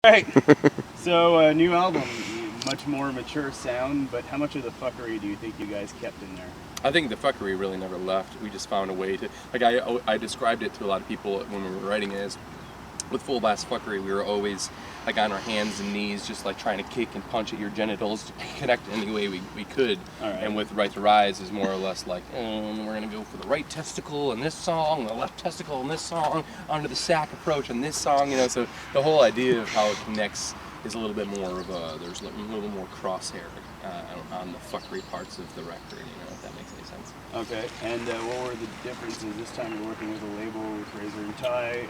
Right. So, new album, much more mature sound, but how much of the fuckery do you think you guys kept in there? I think the fuckery really never left. We just found a way to, like I described it to a lot of people when we were writing it as, with full blast fuckery, we were always like on our hands and knees, just like trying to kick and punch at your genitals to connect any way we could. All right. And with Right to Rise is more or less like, we're gonna go for the right testicle in this song, the left testicle in this song, onto the sack approach in this song, So the whole idea of how it connects is a little bit more of there's a little more crosshair on the fuckery parts of the record, if that makes any sense. Okay, and what were the differences this time? You're working with a label with Razor and Tie.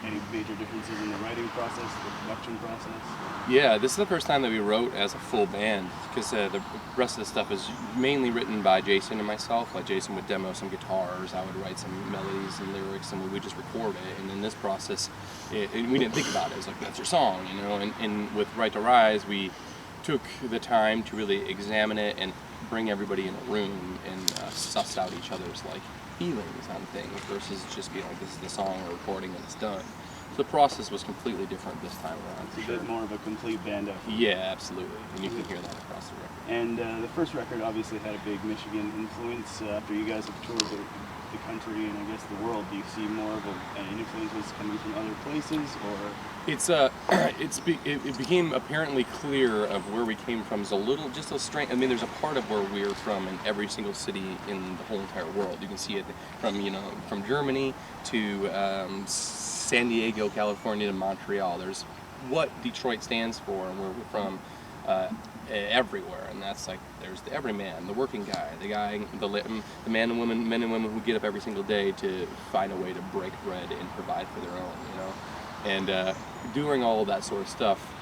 Any major differences in the writing process, the production process? Yeah, this is the first time that we wrote as a full band, because the rest of the stuff is mainly written by Jason and myself. Like Jason would demo some guitars, I would write some melodies and lyrics, and we would just record it. And in this process, we didn't think about it. It was like, that's your song, And with Right to Rise, we took the time to really examine it and bring everybody in a room and suss out each other's feelings on things versus just being like, this is the song we're recording and it's done. So the process was completely different this time around. It's a bit more of a complete band effort. Yeah, absolutely, and you can hear that across the record. And the first record obviously had a big Michigan influence. After you guys have toured the country and I guess the world, do you see more of an influences coming from other places, or? It became apparently clear of where we came from is just a strange. I mean, there's a part of where we're from in every single city in the whole entire world. You can see it from Germany to San Diego, California to Montreal. There's what Detroit stands for and where we're from everywhere, and that's like there's the everyman, the working guy, the men and women who get up every single day to find a way to break bread and provide for their own, And during all of that sort of stuff,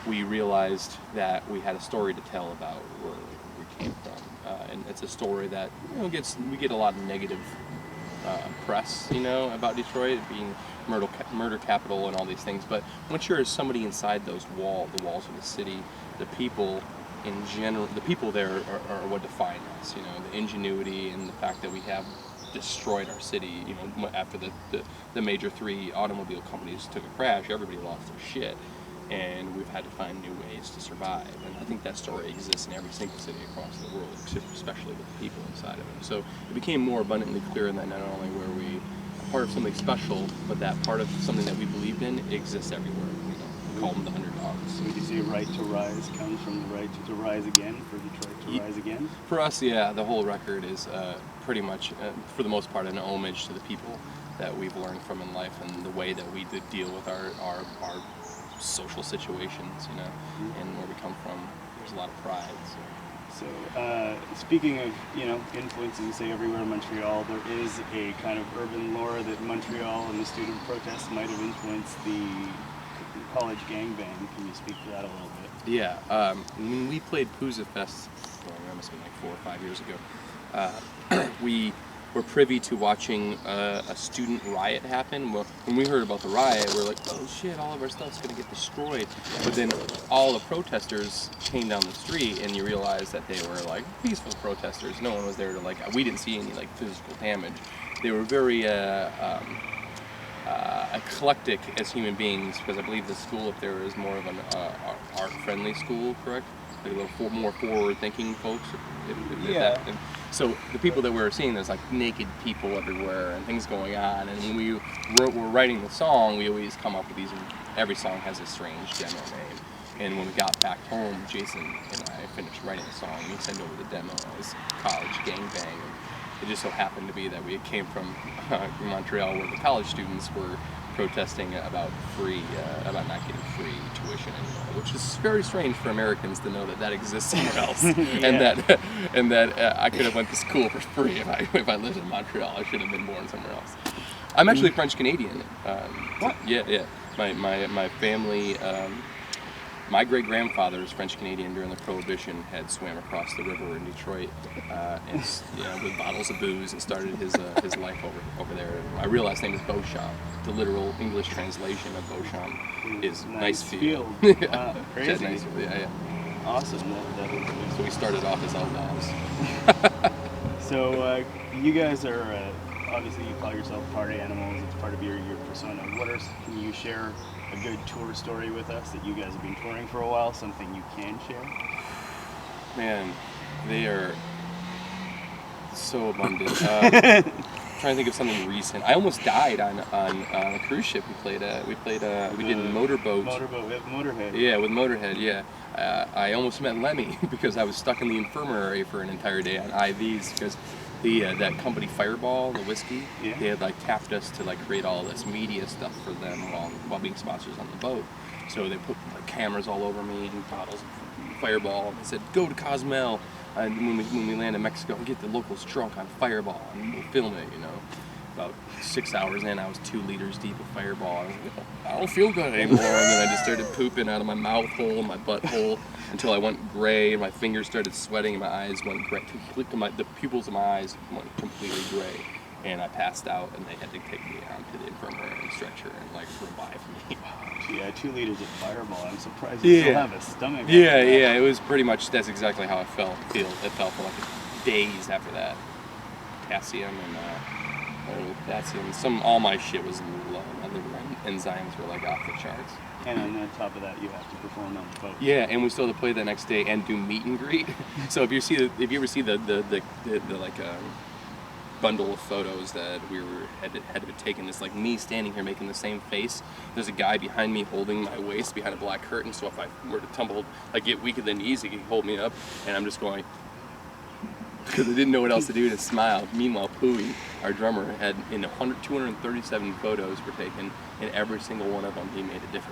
we realized that we had a story to tell about where we came from, and it's a story that we get a lot of negative press, about Detroit being murder capital and all these things. But once you're somebody inside the walls of the city, the people in general, the people there are what define us. The ingenuity and the fact that we have destroyed our city. After the major three automobile companies took a crash, everybody lost their shit, and we've had to find new ways to survive. And I think that story exists in every single city across the world, especially with the people inside of it. So it became more abundantly clear that not only were we a part of something special, but that part of something that we believed in exists everywhere. We call them the underdogs. Would you say Right to Rise comes from the right to rise again, for Detroit to rise again? For us, yeah, the whole record is pretty much, for the most part, an homage to the people that we've learned from in life and the way that we deal with our social situations, and where we come from. There's a lot of pride. So speaking of, influences, say everywhere in Montreal, there is a kind of urban lore that Montreal and the student protests might have influenced the college gangbang. Can you speak to that a little bit? Yeah, when we played Pooza Fest, that must have been like 4 or 5 years ago, we were privy to watching a student riot happen. Well, when we heard about the riot, we were like, oh shit, all of our stuff's going to get destroyed. But then all the protesters came down the street, and you realize that they were peaceful protesters. No one was there to we didn't see any physical damage. They were very eclectic as human beings, because I believe the school up there is more of an art-friendly school, correct? A little more forward-thinking folks. Yeah. So the people that we were seeing, there's naked people everywhere and things going on. And when we were writing the song, we always come up with these. Every song has a strange demo name. And when we got back home, Jason and I finished writing the song. And he sent over the demo as College Gangbang. It just so happened to be that we came from Montreal, where the college students were protesting about not getting free tuition anymore, which is very strange for Americans to know that exists somewhere else, Yeah. and that I could have went to school for free if I lived in Montreal. I should have been born somewhere else. I'm actually French Canadian. What? Yeah. My family. My great-grandfather was French-Canadian during the Prohibition, had swam across the river in Detroit with bottles of booze and started his life over there. My real last name is Beauchamp. The literal English translation of Beauchamp is Nicefield. Wow, crazy. Chad Nicefield, yeah. Awesome. So we started off as outlaws. So you guys are obviously you call yourself party animals. It's part of your persona. Can you share a good tour story with us that you guys have been touring for a while? Something you can share? Man, they are so abundant. Trying to think of something recent. I almost died on a cruise ship we did motorboat. Motorhead. Yeah, with Motorhead. Yeah, I almost met Lemmy because I was stuck in the infirmary for an entire day on IVs because that company Fireball, the whiskey, Yeah. they had like tapped us to like create all this media stuff for them while being sponsors on the boat. So they put like cameras all over me and bottles of Fireball, and they said go to Cozumel. And when we land in Mexico, and get the locals drunk on Fireball, and we'll film it, you know. About 6 hours in, I was 2 liters deep of Fireball. I was like, I don't feel good anymore. And then I just started pooping out of my mouth hole and my butthole until I went gray, and my fingers started sweating, and my eyes went gray. The pupils of my eyes went completely gray. And I passed out, and they had to take me onto the infirmary and stretcher and like revive me. Yeah, 2 liters of Fireball. I'm surprised you still have a stomach. Yeah, it was pretty much, that's exactly how it felt for like days after that. Potassium and all my shit was low. My liver enzymes were like off the charts. And on top of that, you have to perform on the boat. Yeah, and we still had to play the next day and do meet and greet. So if you ever see the bundle of photos that had been taken, it's like me standing here making the same face. There's a guy behind me holding my waist behind a black curtain, so if I were to tumble, I get weak and then easy, he could hold me up, and I'm just going because I didn't know what else to do to smile. Meanwhile, Pooey, our drummer, had 237 photos were taken, and every single one of them he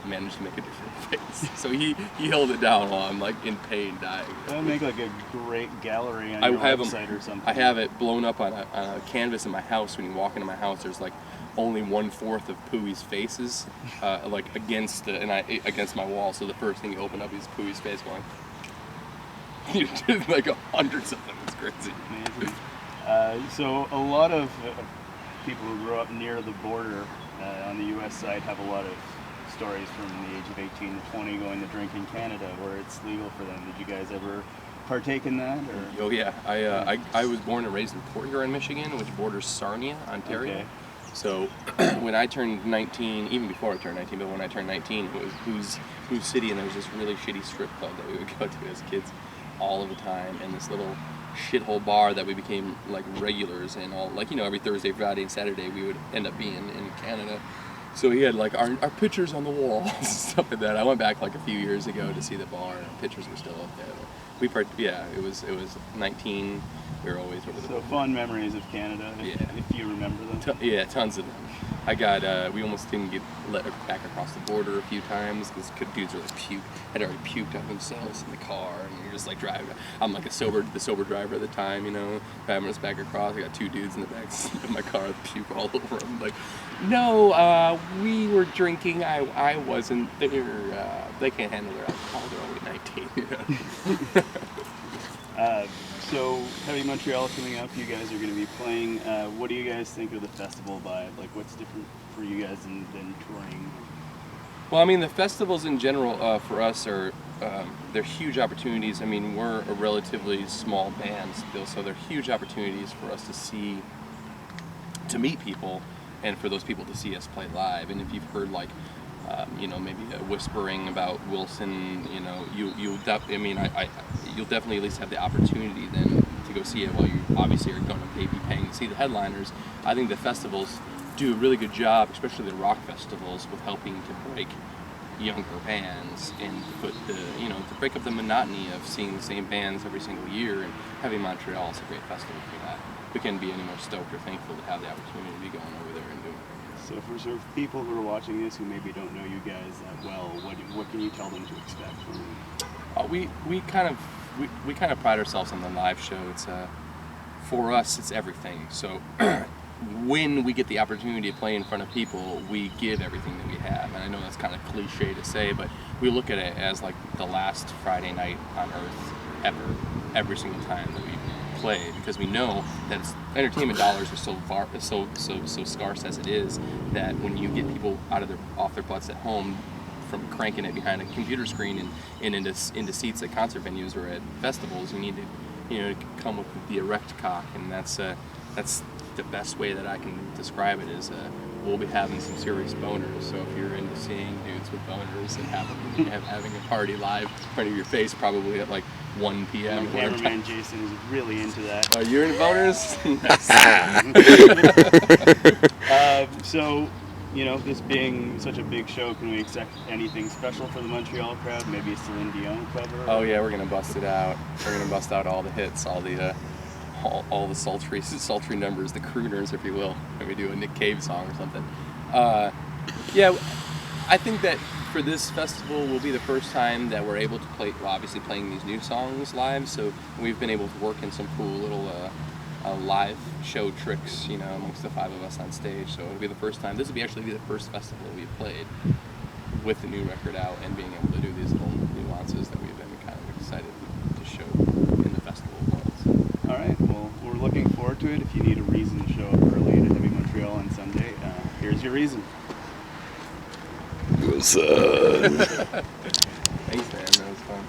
managed to make a different face. So he held it down while I'm like in pain, dying. That would make like a great gallery on your website or something. I have it blown up on a canvas in my house. When you walk into my house, there's like only 1/4 of Pooey's faces, like against my wall. So the first thing you open up is Pooey's face going. You did like hundreds of them. It's crazy. Amazing. So a lot of people who grow up near the border on the U.S. side have a lot of stories from the age of 18 to 20 going to drink in Canada where it's legal for them. Did you guys ever partake in that? Or? Oh yeah, I was born and raised in Port Huron, Michigan, which borders Sarnia, Ontario. Okay. So when I turned 19, even before I turned 19, but when I turned 19, it was Who's City, and there was this really shitty strip club that we would go to as kids all of the time, and this little shithole bar that we became like regulars in, all like, you know, every Thursday, Friday, and Saturday we would end up being in Canada. So he had like our pictures on the wall and stuff like that. I went back like a few years ago to see the bar, and pictures were still up there. It was 19. We were always over the So fond memories of Canada, if you remember them. Tons of them. We almost didn't get let back across the border a few times because dudes were like had already puked on themselves in the car, and you're just like driving. I'm like the sober driver at the time, you know, driving us back across. I got 2 dudes in the back of my car with puke all over them. Like, no, we were drinking. I wasn't there. They can't handle their alcohol. They're only 19. You know? So Heavy Montreal coming up, you guys are going to be playing. What do you guys think of the festival vibe? Like, what's different for you guys than touring? Well, I mean, the festivals in general for us are they're huge opportunities. I mean, we're a relatively small band still, so they're huge opportunities for us to meet people, and for those people to see us play live. And if you've heard like maybe whispering about Wilson, you know, you'll definitely at least have the opportunity then to go see it while you obviously are going to be paying to see the headliners. I think the festivals do a really good job, especially the rock festivals, with helping to break younger bands and to break up the monotony of seeing the same bands every single year. And Heavy Montreal is a great festival for that. We couldn't be any more stoked or thankful to have the opportunity to be going over there and doing it. So for sort of people who are watching this who maybe don't know you guys that well, what can you tell them to expect from you? We kind of pride ourselves on the live show. It's for us, it's everything. So when we get the opportunity to play in front of people, we give everything that we have. And I know that's kind of cliche to say, but we look at it as like the last Friday night on earth ever, every single time that we play, because we know that entertainment dollars are so scarce as it is, that when you get people off their butts at home from cranking it behind a computer screen and into seats at concert venues or at festivals, you need to come with the erect cock, and that's the best way that I can describe it is we'll be having some serious boners. So if you're into seeing dudes with boners and having a party live in front of your face, probably at like 1 p.m. My cameraman Jason is really into that. Are you into boners? So, this being such a big show, can we expect anything special for the Montreal crowd? Maybe a Celine Dion cover? Oh yeah, we're gonna bust it out. We're gonna bust out all the hits, all the sultry numbers, the crooners, if you will. Maybe do a Nick Cave song or something. Yeah, I think that for this festival will be the first time that we're able to play, well, obviously playing these new songs live, so we've been able to work in some cool little live show tricks, amongst the 5 of us on stage. So it'll be the first time, this will actually be the first festival we've played with the new record out and being able to do these little nuances that we've been kind of excited to show in the festival world. So. All right, well, we're looking forward to it. If you need a reason to show up early to Heavy Montreal on Sunday, here's your reason. Wilson. Thanks, man. That was fun.